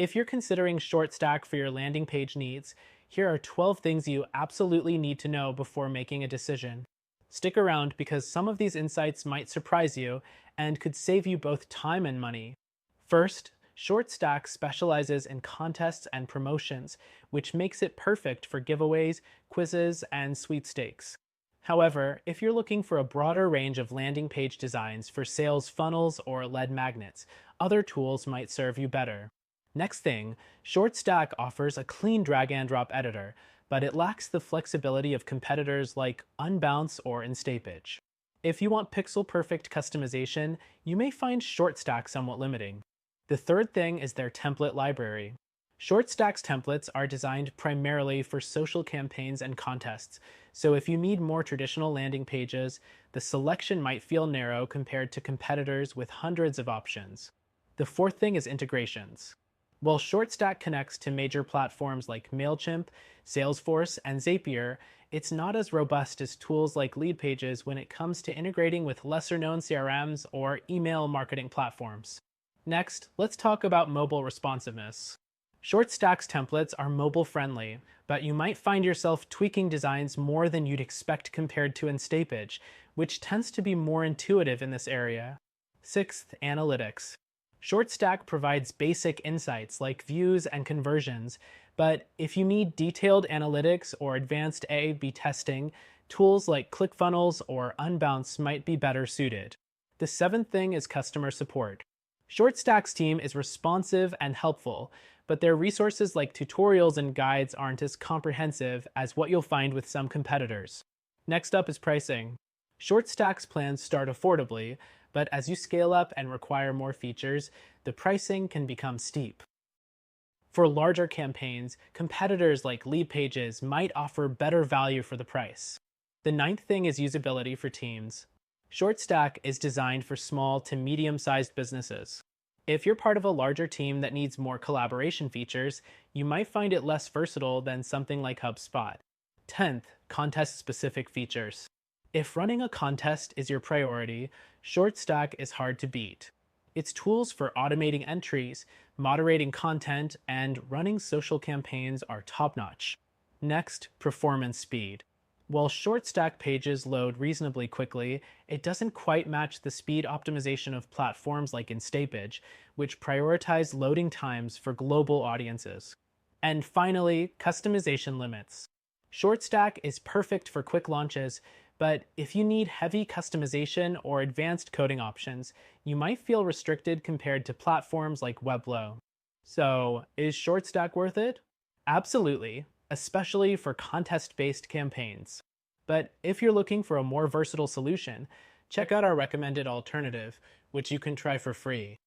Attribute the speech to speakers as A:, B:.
A: If you're considering ShortStack for your landing page needs, here are 12 things you absolutely need to know before making a decision. Stick around because some of these insights might surprise you and could save you both time and money. First, ShortStack specializes in contests and promotions, which makes it perfect for giveaways, quizzes, and sweepstakes. However, if you're looking for a broader range of landing page designs for sales funnels or lead magnets, other tools might serve you better. Next thing, ShortStack offers a clean drag and drop editor, but it lacks the flexibility of competitors like Unbounce or Instapage. If you want pixel-perfect customization, you may find ShortStack somewhat limiting. The third thing is their template library. ShortStack's templates are designed primarily for social campaigns and contests, so if you need more traditional landing pages, the selection might feel narrow compared to competitors with hundreds of options. The fourth thing is integrations. While ShortStack connects to major platforms like MailChimp, Salesforce, and Zapier, it's not as robust as tools like Leadpages when it comes to integrating with lesser-known CRMs or email marketing platforms. Next, let's talk about mobile responsiveness. ShortStack's templates are mobile-friendly, but you might find yourself tweaking designs more than you'd expect compared to Instapage, which tends to be more intuitive in this area. Sixth, analytics. ShortStack provides basic insights like views and conversions, but if you need detailed analytics or advanced A/B testing, tools like ClickFunnels or Unbounce might be better suited. The seventh thing is customer support. ShortStack's team is responsive and helpful, but their resources like tutorials and guides aren't as comprehensive as what you'll find with some competitors. Next up is pricing. ShortStack's plans start affordably, but as you scale up and require more features, the pricing can become steep. For larger campaigns, competitors like Leadpages might offer better value for the price. The ninth thing is usability for teams. ShortStack is designed for small to medium-sized businesses. If you're part of a larger team that needs more collaboration features, you might find it less versatile than something like HubSpot. 10th, contest-specific features. If running a contest is your priority, ShortStack is hard to beat. Its tools for automating entries, moderating content, and running social campaigns are top-notch. Next, performance speed. While ShortStack pages load reasonably quickly, it doesn't quite match the speed optimization of platforms like Instapage, which prioritize loading times for global audiences. And finally, customization limits. ShortStack is perfect for quick launches, but if you need heavy customization or advanced coding options, you might feel restricted compared to platforms like Webflow. So, is ShortStack worth it? Absolutely, especially for contest-based campaigns. But if you're looking for a more versatile solution, check out our recommended alternative, which you can try for free.